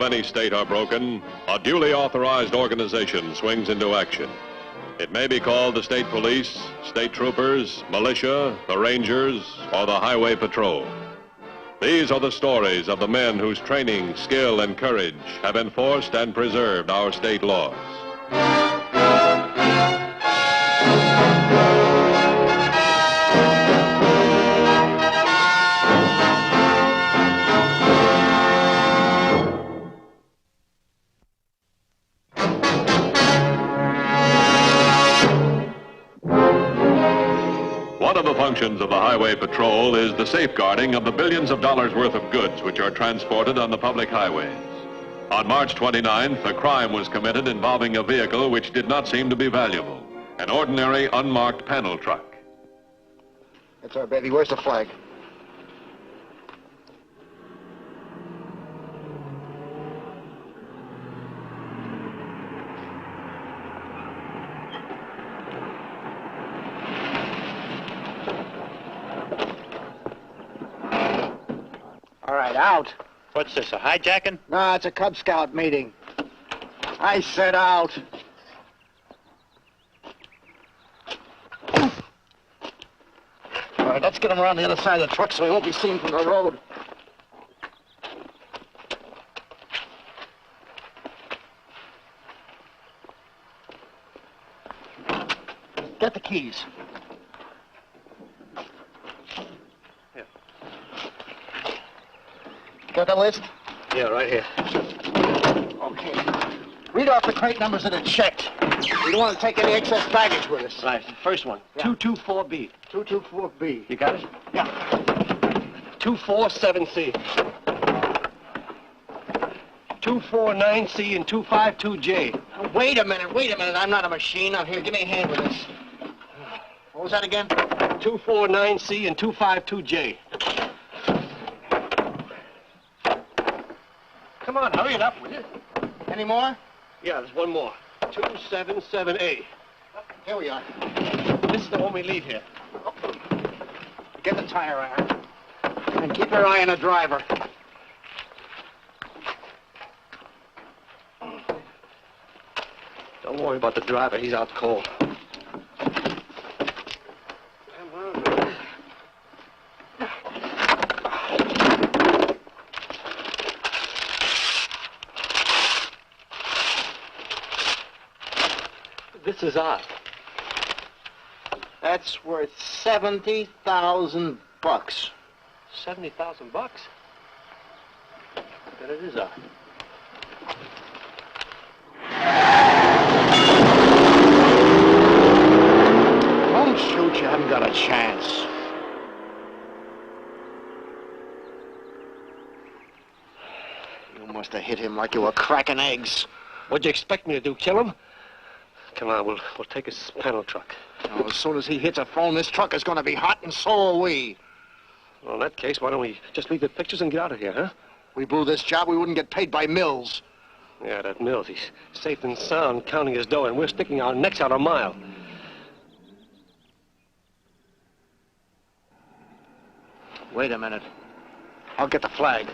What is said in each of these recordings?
any state are broken, a duly authorized organization swings into action. It may be called the state police, state troopers, militia, the rangers, or the highway patrol. These are the stories of the men whose training, skill, and courage have enforced and preserved our state laws. One of the functions of the Highway Patrol is the safeguarding of the billions of dollars worth of goods which are transported on the public highways. On March 29th, a crime was committed involving a vehicle which did not seem to be valuable, an ordinary unmarked panel truck. That's our baby. Where's the flag? All right, out. What's this, a hijacking? No, it's a Cub Scout meeting. I said out. All right, let's get him around the other side of the truck so he won't be seen from the road. Get the keys. Got the list? Yeah, right here. Okay. Read off the crate numbers that are checked. We don't want to take any excess baggage with us. Right, first one. Yeah. 224B. 224B. You got it? Yeah. 247C. 249C and 252J. Wait a minute. I'm not a machine. Now, here, give me a hand with this. What was that again? 249C and 252J. Come on, hurry it up, will you? Any more? Yeah, there's one more. 277A. Here we are. This is the one we leave here. Get the tire iron. And keep your eye on the driver. Don't worry about the driver. He's out cold. This is odd. That's worth 70,000 bucks. 70,000 bucks? Then it is odd. Don't shoot, you haven't got a chance. You must have hit him like you were cracking eggs. What'd you expect me to do, kill him? Come on, we'll take his panel truck. Now, as soon as he hits a phone, this truck is going to be hot, and so are we. Well, in that case, why don't we just leave the pictures and get out of here, huh? We blew this job, we wouldn't get paid by Mills. Yeah, that Mills, he's safe and sound counting his dough, and we're sticking our necks out a mile. Wait a minute. I'll get the flag.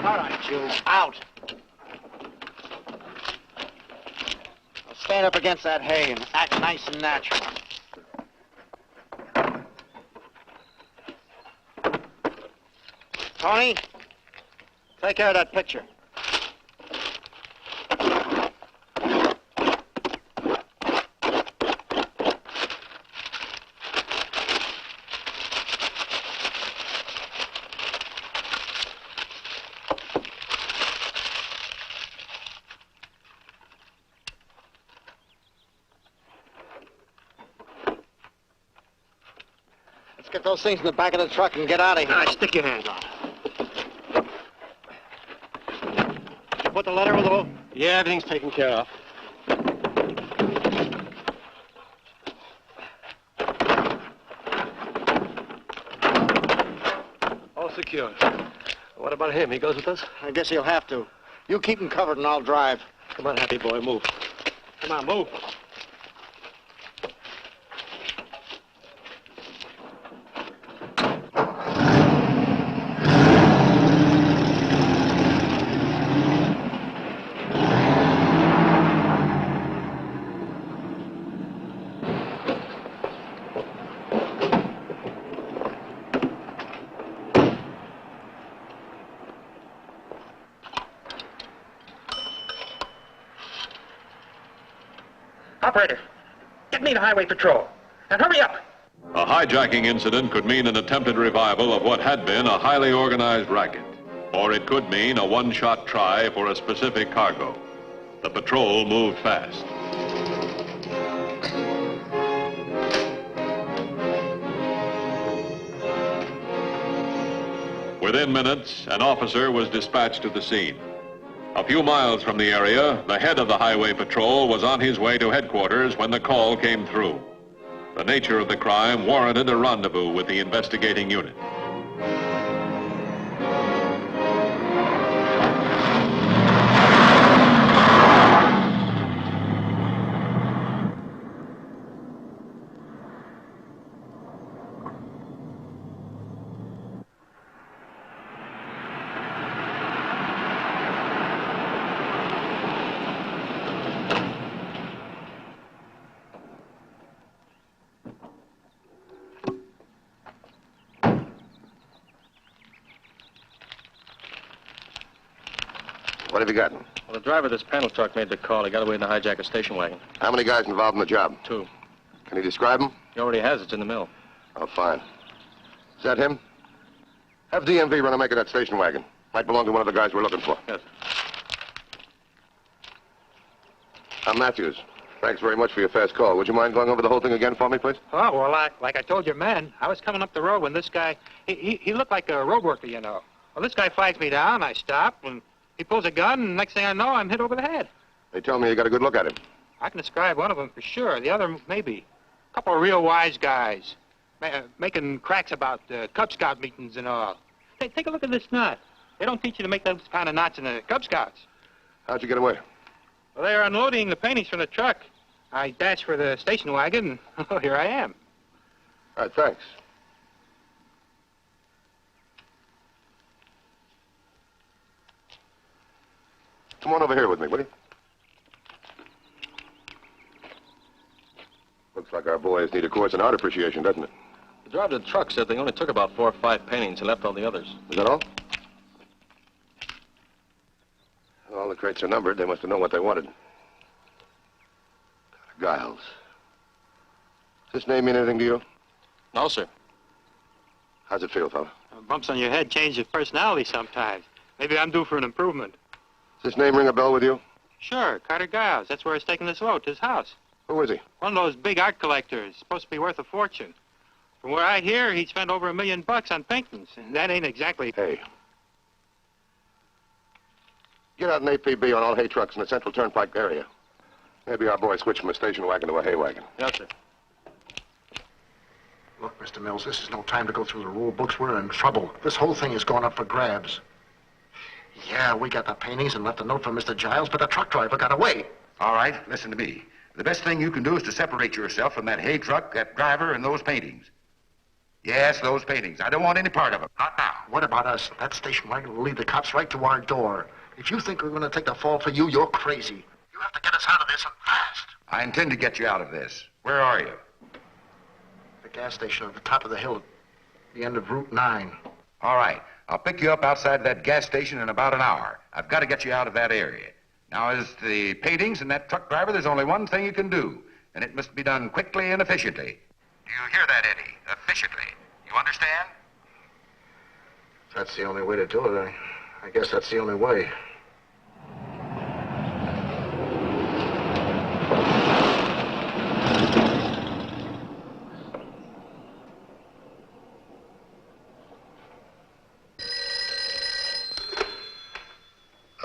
All right, you, out. Now stand up against that hay and act nice and natural. Tony, take care of that picture. Get those things in the back of the truck and get out of here. All right, stick your hand out. Did you put the letter with the... Yeah, everything's taken care of. All secured. What about him? He goes with us? I guess he'll have to. You keep him covered and I'll drive. Come on, happy boy, move. Come on, move. Operator, get me to Highway Patrol. And hurry up. A hijacking incident could mean an attempted revival of what had been a highly organized racket. Or it could mean a one-shot try for a specific cargo. The patrol moved fast. Within minutes, an officer was dispatched to the scene. A few miles from the area, the head of the Highway Patrol was on his way to headquarters when the call came through. The nature of the crime warranted a rendezvous with the investigating unit. What have you gotten? Well, the driver of this panel truck made the call. He got away in the hijack a station wagon. How many guys involved in the job? 2. Can you describe them? He already has. It's in the mill. Oh, fine. Is that him? Have DMV run a make of that station wagon. Might belong to one of the guys we're looking for. Yes. I'm Matthews. Thanks very much for your fast call. Would you mind going over the whole thing again for me, please? Oh, well, like I told your man, I was coming up the road when this guy, he looked like a road worker, you know. Well, this guy flags me down, I stop, and he pulls a gun, and next thing I know, I'm hit over the head. They tell me you got a good look at him. I can describe one of them for sure. The other, maybe. A couple of real wise guys, making cracks about Cub Scout meetings and all. Hey, take a look at this knot. They don't teach you to make those kind of knots in the Cub Scouts. How'd you get away? Well, they were unloading the paintings from the truck. I dashed for the station wagon, and here I am. All right, thanks. Come on over here with me, will you? Looks like our boys need a course in art appreciation, doesn't it? The driver of the truck said they only took about 4 or 5 paintings and left all the others. Is that all? All the crates are numbered. They must have known what they wanted. Giles. Does this name mean anything to you? No, sir. How's it feel, fella? Bumps on your head change your personality sometimes. Maybe I'm due for an improvement. Does this name ring a bell with you? Sure, Carter Giles. That's where he's taking this load to his house. Who is he? One of those big art collectors. Supposed to be worth a fortune. From what I hear, he spent over $1 million on paintings. And that ain't exactly... Hey. Get out an APB on all hay trucks in the Central Turnpike area. Maybe our boy switched from a station wagon to a hay wagon. Yes, sir. Look, Mr. Mills, this is no time to go through the rule books. We're in trouble. This whole thing is going up for grabs. Yeah, we got the paintings and left a note for Mr. Giles, but the truck driver got away. All right, listen to me. The best thing you can do is to separate yourself from that hay truck, that driver, and those paintings. Yes, those paintings. I don't want any part of them. Not now. What about us? That station wagon will lead the cops right to our door. If you think we're going to take the fall for you, you're crazy. You have to get us out of this and fast. I intend to get you out of this. Where are you? The gas station at the top of the hill at the end of Route 9. All right. I'll pick you up outside that gas station in about an hour. I've got to get you out of that area. Now, as to the paintings and that truck driver, there's only one thing you can do, and it must be done quickly and efficiently. Do you hear that, Eddie? Efficiently. You understand? That's the only way to do it. I guess that's the only way.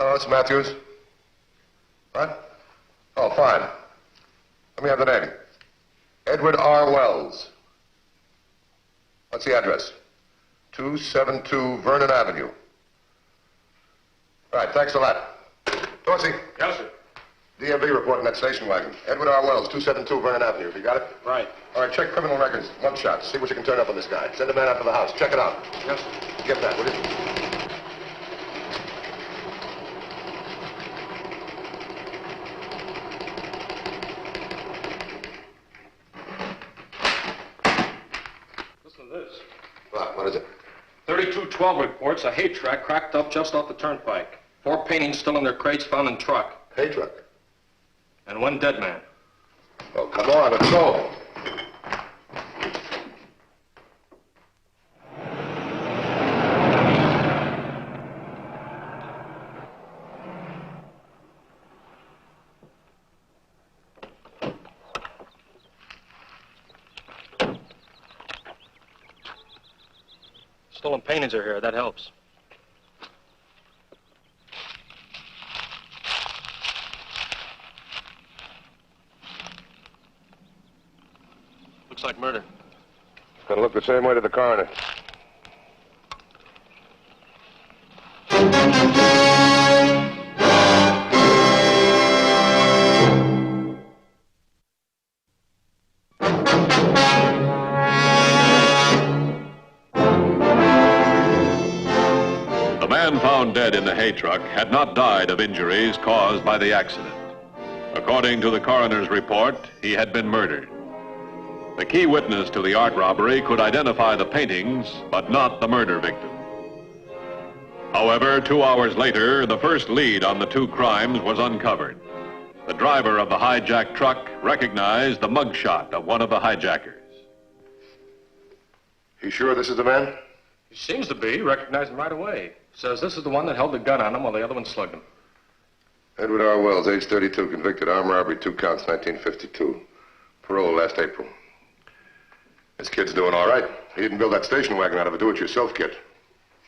Oh, it's Matthews. What? Oh, fine. Let me have the name. Edward R. Wells. What's the address? 272 Vernon Avenue. Right, thanks a lot. Dorsey. Yes, sir. DMV report in that station wagon. Edward R. Wells, 272 Vernon Avenue. Have you got it? Right. All right, check criminal records. Mug shots. See what you can turn up on this guy. Send a man out to the house. Check it out. Yes, sir. Get that, will you? What is it? 3212 reports a hay track cracked up just off the turnpike. 4 paintings still in their crates found in truck. Hay truck. And 1 dead man. Well, come on, let's go. Stolen paintings are here. That helps. Looks like murder. Gonna look the same way to the coroner. The man found dead in the hay truck had not died of injuries caused by the accident. According to the coroner's report, he had been murdered. The key witness to the art robbery could identify the paintings, but not the murder victim. However, 2 hours later, the first lead on the two crimes was uncovered. The driver of the hijacked truck recognized the mugshot of one of the hijackers. You sure this is the man? He seems to be. Recognized him right away. Says this is the one that held the gun on him while the other one slugged him. Edward R. Wells, age 32, convicted armed robbery, 2 counts, 1952. Parole last April. This kid's doing all right. He didn't build that station wagon out of a do-it-yourself kit.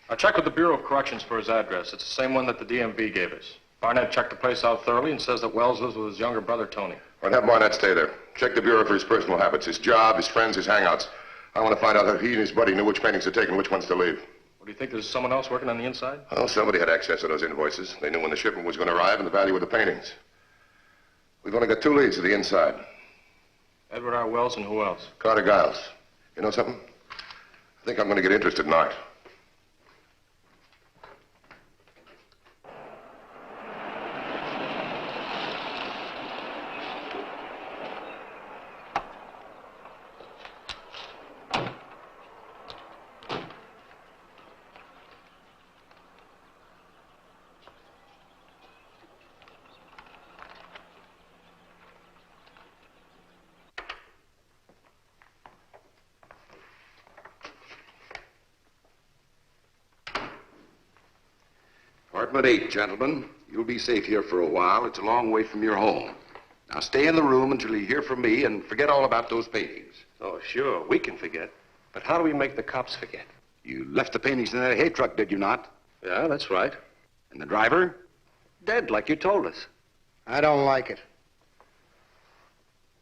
I checked with the Bureau of Corrections for his address. It's the same one that the DMV gave us. Barnett checked the place out thoroughly and says that Wells lives with his younger brother, Tony. Well, have Barnett stay there. Check the Bureau for his personal habits, his job, his friends, his hangouts. I want to find out how he and his buddy knew which paintings to take and which ones to leave. What, do you think there's someone else working on the inside? Well, somebody had access to those invoices. They knew when the shipment was going to arrive and the value of the paintings. We've only got 2 leads to the inside. Edward R. Wells and who else? Carter Giles. You know something? I think I'm going to get interested in art. Apartment 8, gentlemen. You'll be safe here for a while. It's a long way from your home. Now stay in the room until you hear from me and forget all about those paintings. Oh, sure, we can forget. But how do we make the cops forget? You left the paintings in that hay truck, did you not? Yeah, that's right. And the driver? Dead, like you told us. I don't like it.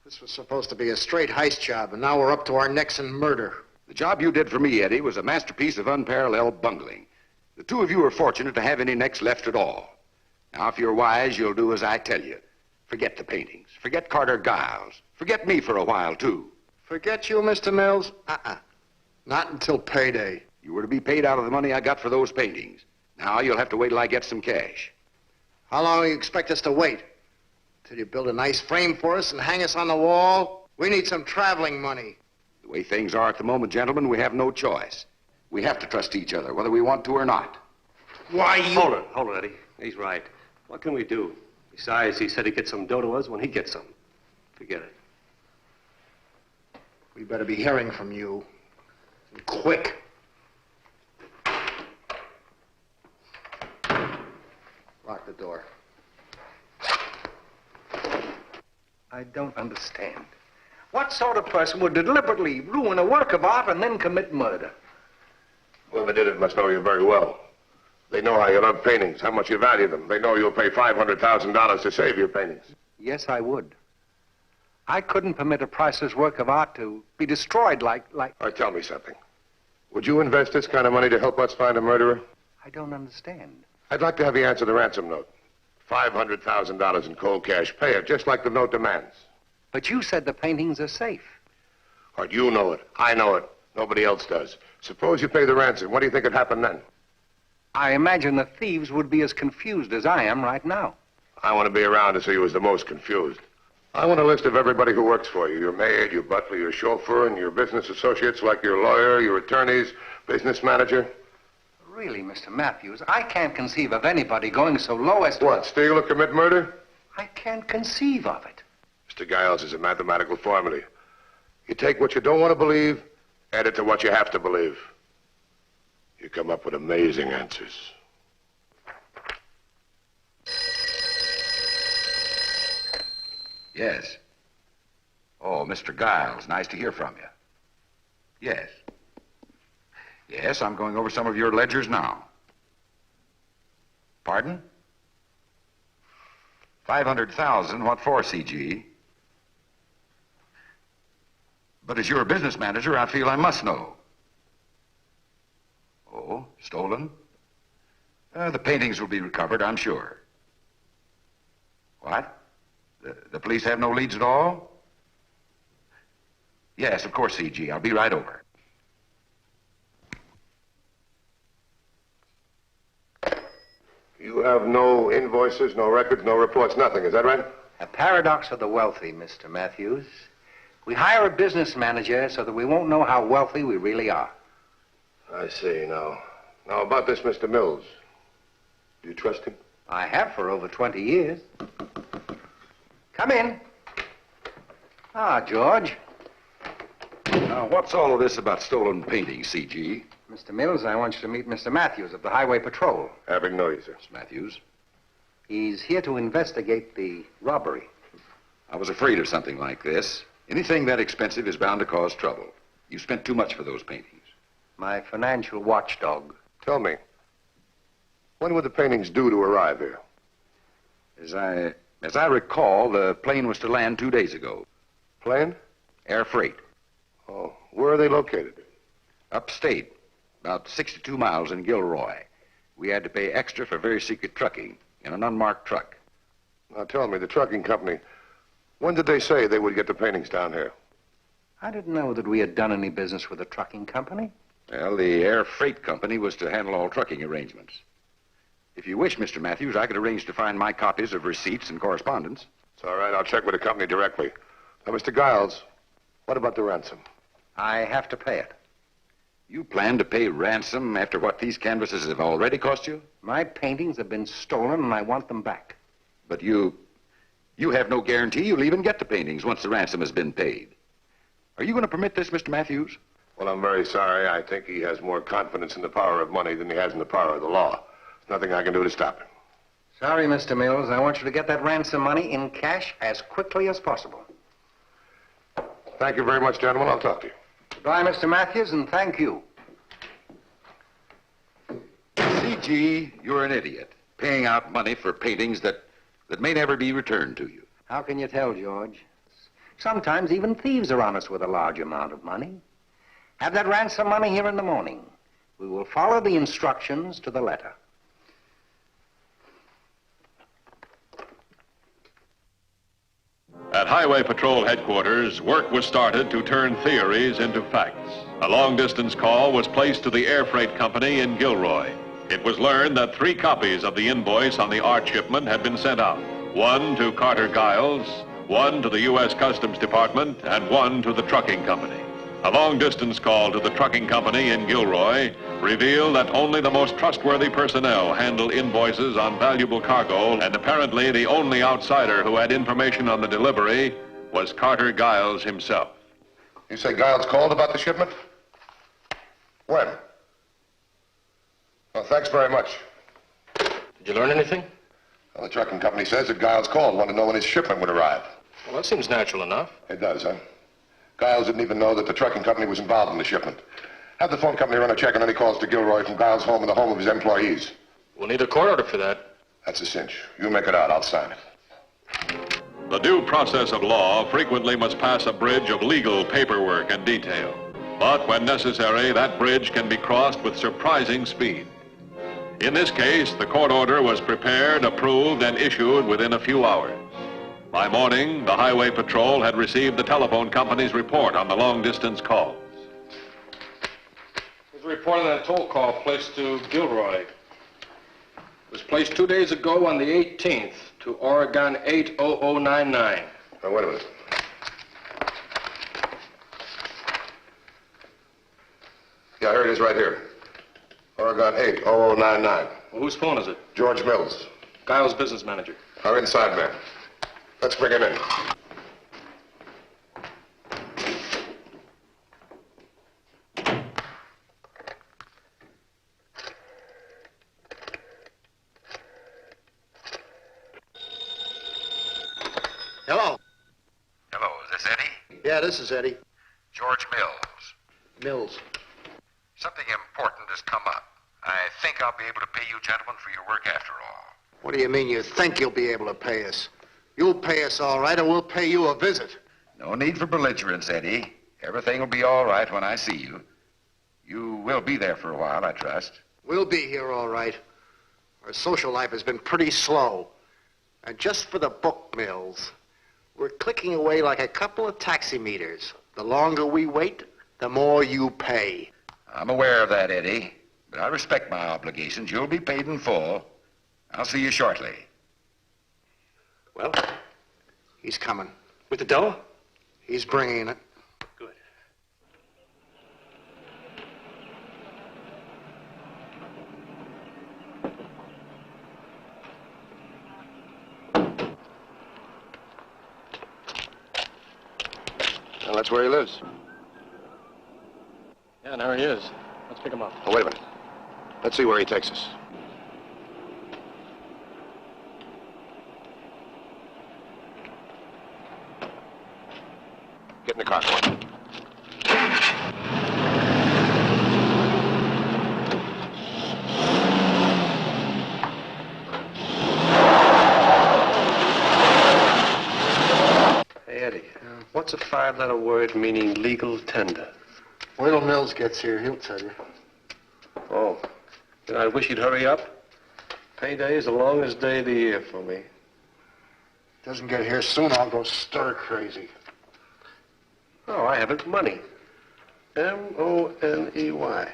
This was supposed to be a straight heist job, and now we're up to our necks in murder. The job you did for me, Eddie, was a masterpiece of unparalleled bungling. The 2 of you are fortunate to have any necks left at all. Now, if you're wise, you'll do as I tell you. Forget the paintings. Forget Carter Giles. Forget me for a while, too. Forget you, Mr. Mills? Not until payday. You were to be paid out of the money I got for those paintings. Now you'll have to wait till I get some cash. How long do you expect us to wait? Till you build a nice frame for us and hang us on the wall? We need some traveling money. The way things are at the moment, gentlemen, we have no choice. We have to trust each other, whether we want to or not. Why, you... Hold it, Eddie. He's right. What can we do? Besides, he said he'd get some dough to us when he gets some. Forget it. We better be hearing from you. And quick. Lock the door. I don't understand. What sort of person would deliberately ruin a work of art and then commit murder? Whoever did it must know you very well. They know how you love paintings, how much you value them. They know you'll pay $500,000 to save your paintings. Yes, I would. I couldn't permit a priceless work of art to be destroyed like... All right, tell me something. Would you invest this kind of money to help us find a murderer? I don't understand. I'd like to have you answer the ransom note. $500,000 in cold cash. Pay it, just like the note demands. But you said the paintings are safe. Art, you know it. I know it. Nobody else does. Suppose you pay the ransom. What do you think would happen then? I imagine the thieves would be as confused as I am right now. I want to be around to see who is the most confused. I want a list of everybody who works for you. Your maid, your butler, your chauffeur, and your business associates like your lawyer, your attorneys, business manager. Really, Mr. Matthews, I can't conceive of anybody going so low as to... What, steal or commit murder? I can't conceive of it. Mr. Giles, is a mathematical formula. You take what you don't want to believe, add it to what you have to believe. You come up with amazing answers. Yes. Oh, Mr. Giles, nice to hear from you. Yes. Yes, I'm going over some of your ledgers now. Pardon? 500,000, what for, CG? But as your business manager, I feel I must know. Oh, stolen? The paintings will be recovered, I'm sure. What? The police have no leads at all? Yes, of course, CG. I'll be right over. You have no invoices, no records, no reports, nothing. Is that right? A paradox of the wealthy, Mr. Matthews. We hire a business manager so that we won't know how wealthy we really are. I see. Now about this Mr. Mills. Do you trust him? I have for over 20 years. Come in. Ah, George. Now, what's all of this about stolen paintings, CG? Mr. Mills, I want you to meet Mr. Matthews of the Highway Patrol. Happy to know you, sir. Miss Matthews. He's here to investigate the robbery. I was afraid of something like this. Anything that expensive is bound to cause trouble. You spent too much for those paintings. My financial watchdog. Tell me, when were the paintings due to arrive here? As I recall, the plane was to land 2 days ago. Plane? Air freight. Oh, where are they located? Upstate, about 62 miles in Gilroy. We had to pay extra for very secret trucking in an unmarked truck. Now tell me, the trucking company, when did they say they would get the paintings down here? I didn't know that we had done any business with a trucking company. Well, the air freight company was to handle all trucking arrangements. If you wish, Mr. Matthews, I could arrange to find my copies of receipts and correspondence. It's all right. I'll check with the company directly. Now, Mr. Giles, what about the ransom? I have to pay it. You plan to pay ransom after what these canvases have already cost you? My paintings have been stolen, and I want them back. But you have no guarantee you'll even get the paintings once the ransom has been paid. Are you going to permit this, Mr. Matthews? Well, I'm very sorry. I think he has more confidence in the power of money than he has in the power of the law. There's nothing I can do to stop him. Sorry, Mr. Mills. I want you to get that ransom money in cash as quickly as possible. Thank you very much, gentlemen. I'll talk to you. Goodbye, Mr. Matthews, and thank you. CG, you're an idiot. Paying out money for paintings that may never be returned to you. How can you tell, George? Sometimes even thieves are honest with a large amount of money. Have that ransom money here in the morning. We will follow the instructions to the letter. At Highway Patrol headquarters, work was started to turn theories into facts. A long-distance call was placed to the air freight company in Gilroy. It was learned that 3 copies of the invoice on the art shipment had been sent out. 1 to Carter Giles, 1 to the U.S. Customs Department, and 1 to the trucking company. A long-distance call to the trucking company in Gilroy revealed that only the most trustworthy personnel handle invoices on valuable cargo, and apparently the only outsider who had information on the delivery was Carter Giles himself. You say Giles called about the shipment? When? Well, thanks very much. Did you learn anything? Well, the trucking company says that Giles called, wanted to know when his shipment would arrive. Well, that seems natural enough. It does, huh? Giles didn't even know that the trucking company was involved in the shipment. Have the phone company run a check on any calls to Gilroy from Giles' home and the home of his employees. We'll need a court order for that. That's a cinch. You make it out, I'll sign it. The due process of law frequently must pass a bridge of legal paperwork and detail. But when necessary, that bridge can be crossed with surprising speed. In this case, the court order was prepared, approved, and issued within a few hours. By morning, the Highway Patrol had received the telephone company's report on the long-distance calls. There's a report on a toll call placed to Gilroy. It was placed 2 days ago on the 18th to Oregon 80099. Now, wait a minute. Yeah, here it is right here. Oregon 80099. Well, whose phone is it? George Mills, Giles' business manager. our inside man. Let's bring him in. Hello. Hello, is this Eddie? Yeah, this is Eddie. George Mills. Mills. Something important has come up. I think I'll be able to pay you gentlemen for your work after all. What do you mean you think you'll be able to pay us? You'll pay us all right, and we'll pay you a visit. No need for belligerence, Eddie. Everything will be all right when I see you. You will be there for a while, I trust. We'll be here all right. Our social life has been pretty slow. And just for the book, Mills, we're clicking away like a couple of taximeters. The longer we wait, the more you pay. I'm aware of that, Eddie. But I respect my obligations. You'll be paid in full. I'll see you shortly. Well, He's coming. with the dough? He's bringing it. Good. Well, that's where he lives. Yeah, and there he is. Let's pick him up. Oh, wait a minute. Let's see where he takes us. Get in the car. Hey, Eddie, what's a five-letter word meaning legal tender? Wait till Mills gets here. He'll tell you. Oh, then I wish you'd hurry up. Payday is the longest day of the year for me. Doesn't get here soon, I'll go stir crazy. Oh, I have it. Money. M-O-N-E-Y.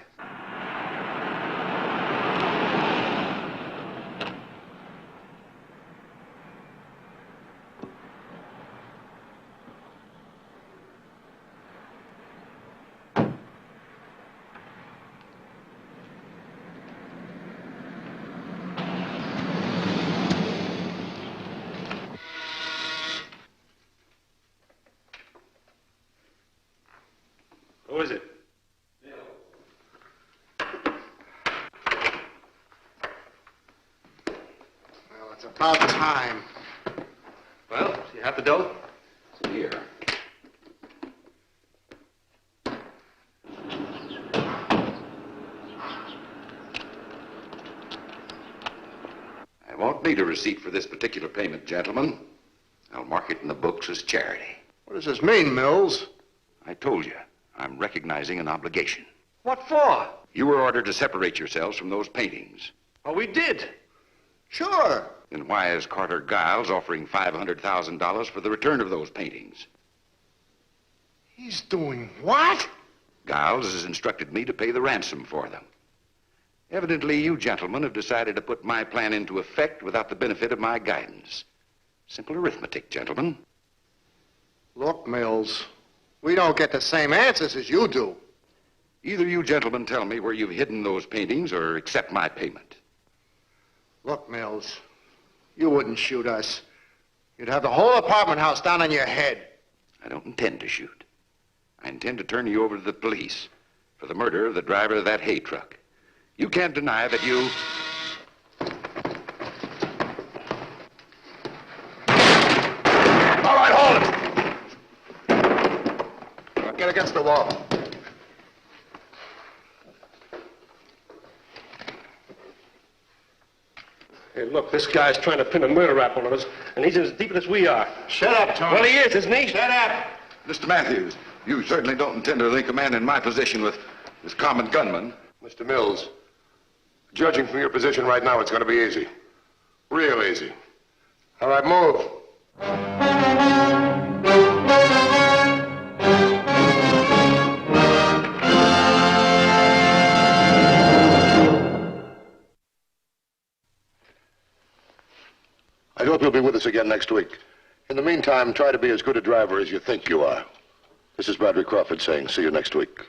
Who is it? Well, it's about time. Well, you have the dough? Here. I won't need a receipt for this particular payment, gentlemen. I'll mark it in the books as charity. What does this mean, Mills? I told you, I'm recognizing an obligation. What for? You were ordered to separate yourselves from those paintings. Oh, we did. Sure. Then why is Carter Giles offering $500,000 for the return of those paintings? He's doing what? Giles has instructed me to pay the ransom for them. Evidently, you gentlemen have decided to put my plan into effect without the benefit of my guidance. Simple arithmetic, gentlemen. Look, Mills, we don't get the same answers as you do. Either you gentlemen tell me where you've hidden those paintings or accept my payment. Look, Mills, you wouldn't shoot us. You'd have the whole apartment house down on your head. I don't intend to shoot. I intend to turn you over to the police for the murder of the driver of that hay truck. You can't deny that you... All right, hold him! Now get against the wall. Hey, look, this guy's trying to pin a murder rap on us, and he's as deep as we are. Shut up, Tony. Well, he is, isn't he? Shut up. Mr. Matthews, you certainly don't intend to link a man in my position with this common gunman. Mr. Mills, judging from your position right now, it's going to be easy. Real easy. All right, move. I hope you'll be with us again next week. In the meantime, try to be as good a driver as you think you are. This is Bradley Crawford saying, see you next week.